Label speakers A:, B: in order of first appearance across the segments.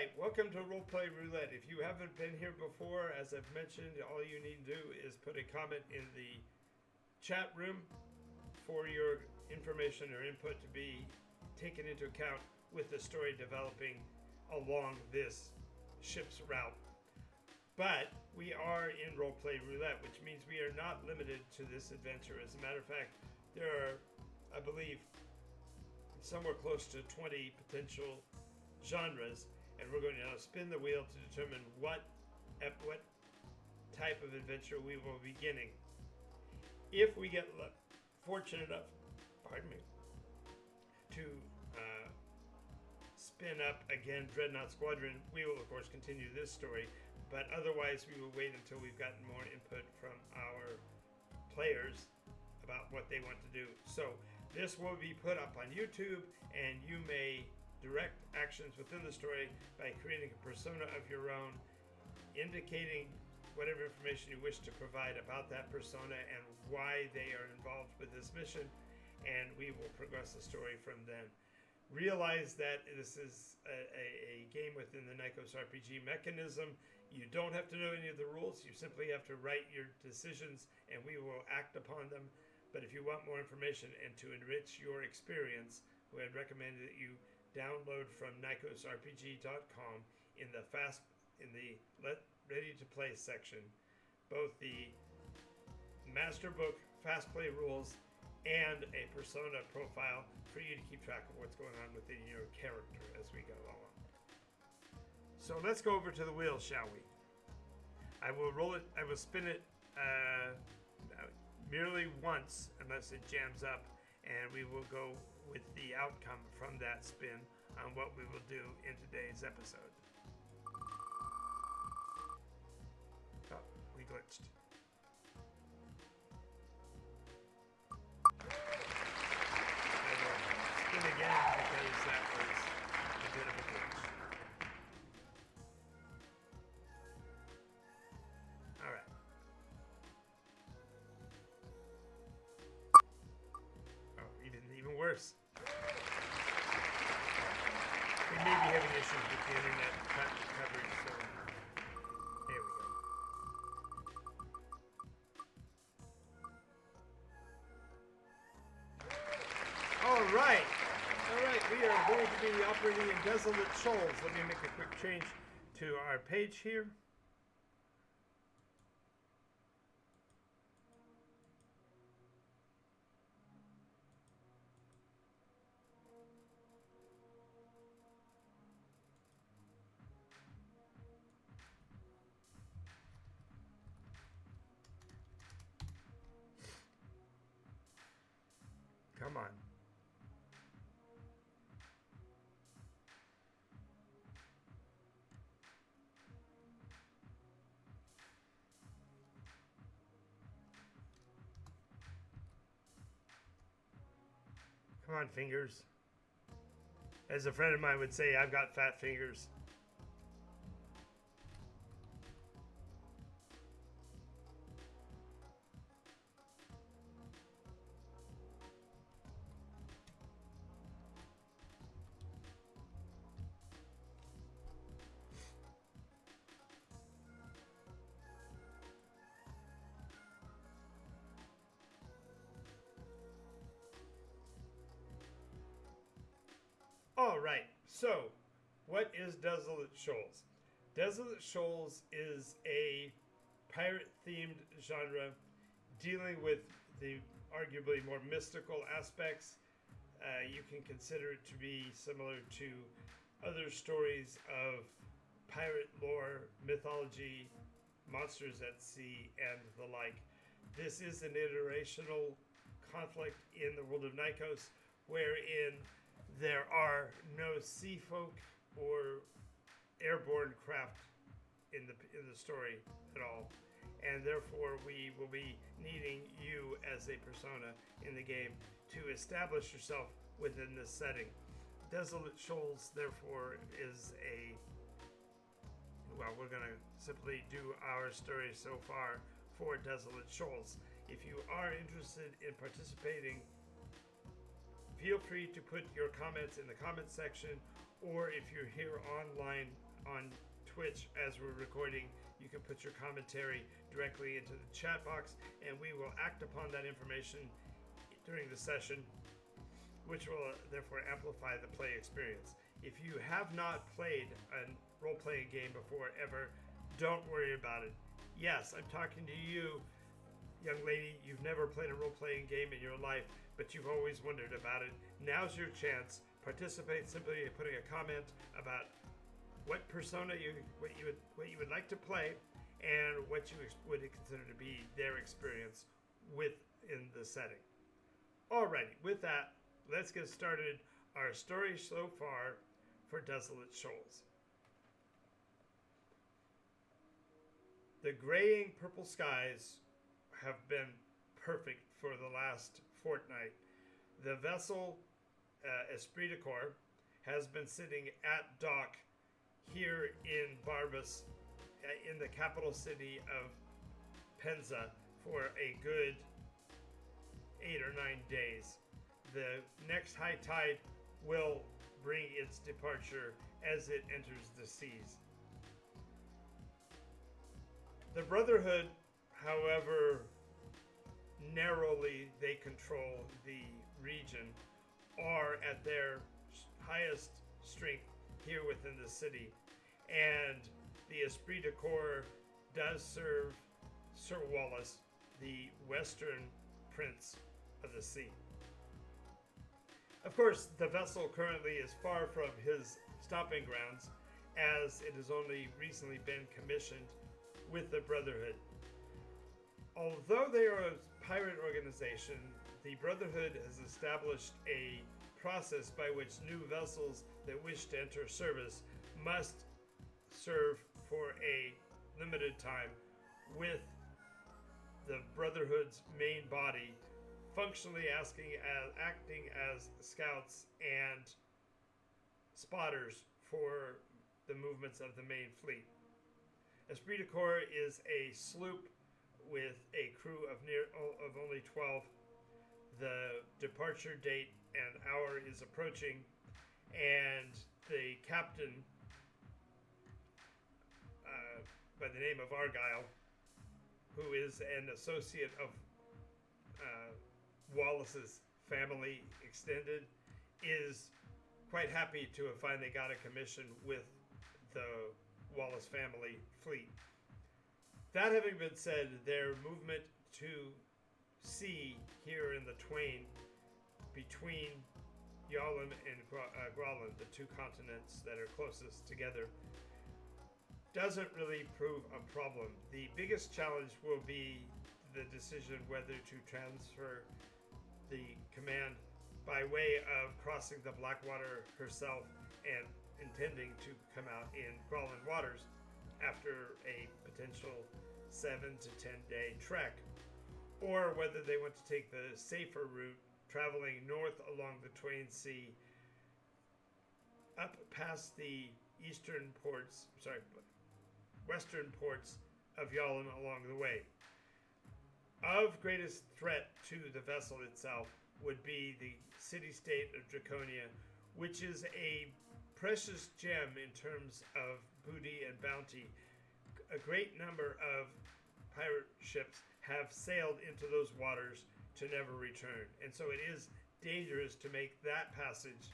A: right, welcome to Roleplay Roulette. If you haven't been here before, as I've mentioned, all you need to do is put a comment in the chat room for your information or input to be taken into account with the story developing along this ship's route. But we are in Roleplay Roulette, which means we are not limited to this adventure. As a matter of fact, there are, I believe, somewhere close to 20 potential genres, and we're going to now spin the wheel to determine what type of adventure we will be beginning. If we get fortunate enough, to spin up again Dreadnought Squadron, we will of course continue this story, but otherwise we will wait until we've gotten more input from our players about what they want to do. So this will be put up on YouTube, and you may direct actions within the story by creating a persona of your own, indicating whatever information you wish to provide about that persona and why they are involved with this mission, and we will progress the story from then. Realize that this is a game within the NycosRPG mechanism. You don't have to know any of the rules. You simply have to write your decisions and we will act upon them. But if you want more information and to enrich your experience, we would recommend that you download from NycosRPG.com in the ready to play section both the master book, fast play rules, and a persona profile for you to keep track of what's going on within your character as we go along. So let's go over to the wheel, shall we? I will roll it. I will spin it merely once unless it jams up, and we will go with the outcome from that spin on what we will do in today's episode. Oh, we glitched. I will spin again because that was a bit of a glitch. All right. Oh, even worse. We may be having issues with the internet coverage, so there we go. All right, we are going to be operating in Desolate Shoals. Let me make a quick change to our page here. Come on. Come on, fingers. As a friend of mine would say, I've got fat fingers. All right, so what is Desolate Shoals? Desolate Shoals is a pirate-themed genre dealing with the arguably more mystical aspects. You can consider it to be similar to other stories of pirate lore, mythology, monsters at sea, and the like. This is an iterational conflict in the world of Nykos, wherein there are no sea folk or airborne craft in the story at all, and therefore we will be needing you as a persona in the game to establish yourself within this setting. Desolate Shoals, therefore, is we're going to simply do our story so far for Desolate Shoals. If you are interested in participating, feel free to put your comments in the comment section, or if you're here online on Twitch as we're recording. You can put your commentary directly into the chat box, and we will act upon that information during the session, which will therefore amplify the play experience. If you have not played a role-playing game before ever, don't worry about it. Yes, I'm talking to you, young lady. You've never played a role-playing game in your life, but you've always wondered about it. Now's your chance. Participate simply by putting a comment about what persona what you would like to play, and what you would consider to be their experience within the setting. Alrighty, with that, let's get started. Our story so far for Desolate Shoals. The graying purple skies have been perfect for the last fortnight. The vessel Esprit de Corps has been sitting at dock here in Barbas, in the capital city of Penza, for a good 8 or 9 days. The next high tide will bring its departure as it enters the seas. The Brotherhood, however narrowly they control the region, are at their highest strength here within the city, and the Esprit de Corps does serve Sir Wallace, the Western Prince of the Sea. Of course, the vessel currently is far from his stomping grounds, as it has only recently been commissioned with the Brotherhood. Although they are a pirate organization, the Brotherhood has established a process by which new vessels that wish to enter service must serve for a limited time with the Brotherhood's main body, functionally acting as scouts and spotters for the movements of the main fleet. Esprit de Corps is a sloop with a crew of only 12. The departure date and hour is approaching, and the captain, by the name of Argyle, who is an associate of Wallace's family extended, is quite happy to have finally got a commission with the Wallace family fleet. That having been said, their movement to sea here in the Twain, between Yalem and Groenland, the two continents that are closest together, doesn't really prove a problem. The biggest challenge will be the decision whether to transfer the command by way of crossing the Blackwater herself and intending to come out in Groenland waters after a potential 7 to 10 day trek, or whether they want to take the safer route, traveling north along the Twain Sea, up past the western ports of Yalem along the way. Of greatest threat to the vessel itself would be the city-state of Draconia, which is a precious gem in terms of booty and bounty. A great number of pirate ships have sailed into those waters to never return, and so it is dangerous to make that passage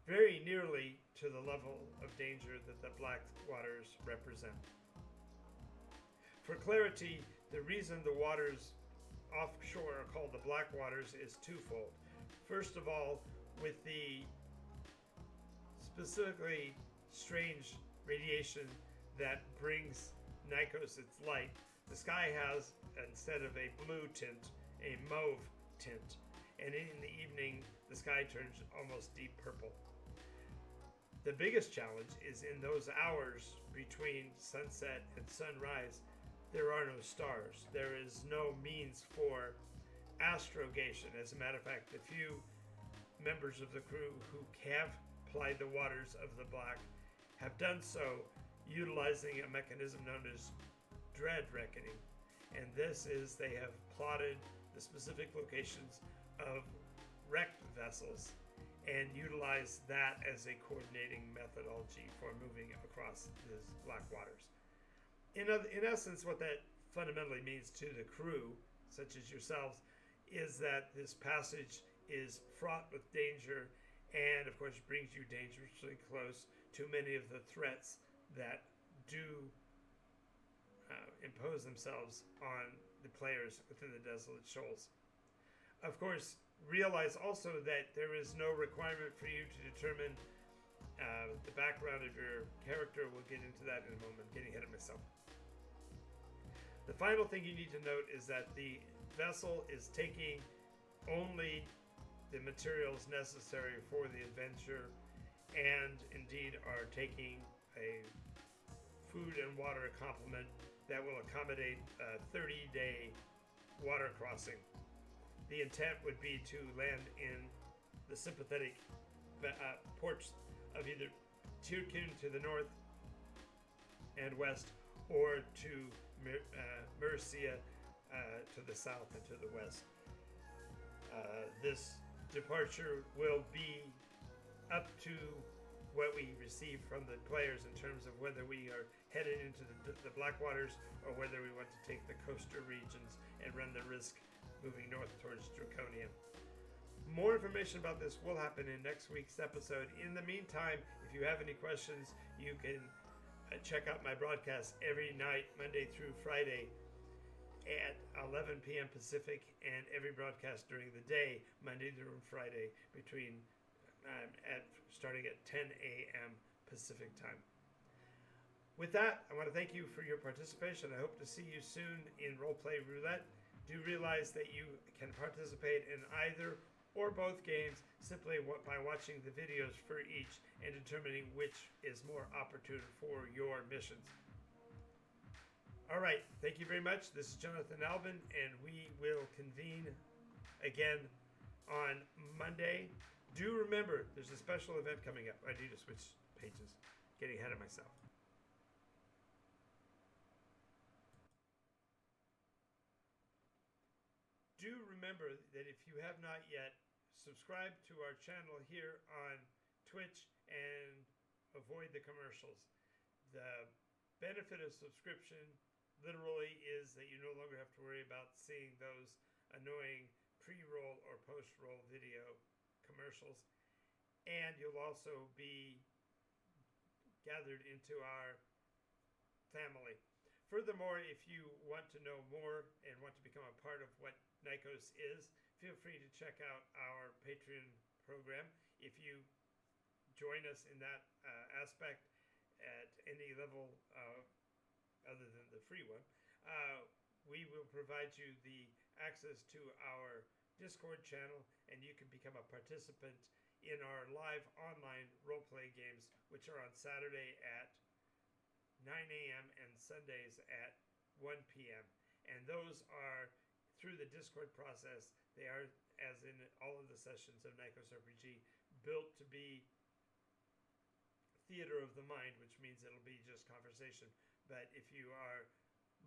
A: very nearly to the level of danger that the Black Waters represent. For clarity, the reason the waters offshore are called the Black Waters is twofold. First of all, with the specifically strange radiation that brings Nykos its light, the sky has, instead of a blue tint, a mauve tint, and in the evening the sky turns almost deep purple. The biggest challenge is in those hours between sunset and sunrise, there are no stars. There is no means for astrogation. As a matter of fact, the few members of the crew who have plied the waters of the Black have done so utilizing a mechanism known as dread reckoning. And this is, they have plotted the specific locations of wrecked vessels and utilize that as a coordinating methodology for moving across these black waters. In essence, what that fundamentally means to the crew, such as yourselves, is that this passage is fraught with danger and, of course, brings you dangerously close to many of the threats that do impose themselves on the players within the Desolate Shoals. Of course, realize also that there is no requirement for you to determine the background of your character. We'll get into that in a moment. I'm getting ahead of myself. The final thing you need to note is that the vessel is taking only the materials necessary for the adventure, and indeed are taking a food and water complement that will accommodate a 30-day water crossing. The intent would be to land in the sympathetic ports of either Tirkun to the north and west, or to Mercia to the south and to the west. This departure will be up to what we receive from the players in terms of whether we are headed into the Blackwaters or whether we want to take the coastal regions and run the risk moving north towards Draconia. More information about this will happen in next week's episode. In the meantime, if you have any questions, you can check out my broadcast every night, Monday through Friday at 11 p.m. Pacific, and every broadcast during the day, Monday through Friday, between starting at 10 a.m. Pacific time. With that, I want to thank you for your participation. I hope to see you soon in Roleplay Roulette. Do realize that you can participate in either or both games simply by watching the videos for each and determining which is more opportune for your missions. All right, thank you very much. This is Jonathan Albin, and we will convene again on Monday. Do remember, there's a special event coming up. I need to switch pages, getting ahead of myself. Do remember that if you have not yet, subscribe to our channel here on Twitch and avoid the commercials. The benefit of subscription literally is that you no longer have to worry about seeing those annoying pre-roll or post-roll video commercials, and you'll also be gathered into our family. Furthermore, if you want to know more and want to become a part of what Nykos is, feel free to check out our Patreon program. If you join us in that aspect at any level other than the free one, we will provide you the access to our Discord channel, and you can become a participant in our live online role-playing games, which are on Saturday at 9 a.m. and Sundays at 1 p.m. And those are through the Discord process. They are, as in all of the sessions of NycosRPG, built to be theater of the mind, which means it'll be just conversation. But if you are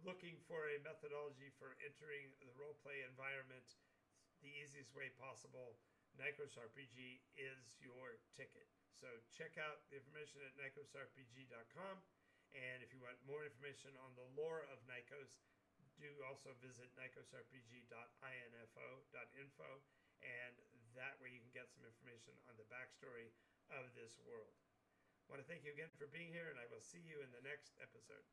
A: looking for a methodology for entering the roleplay environment the easiest way possible, NycosRPG is your ticket. So check out the information at NycosRPG.com. And if you want more information on the lore of Nykos, do also visit NycosRPG.info, and that way you can get some information on the backstory of this world. I want to thank you again for being here, and I will see you in the next episode.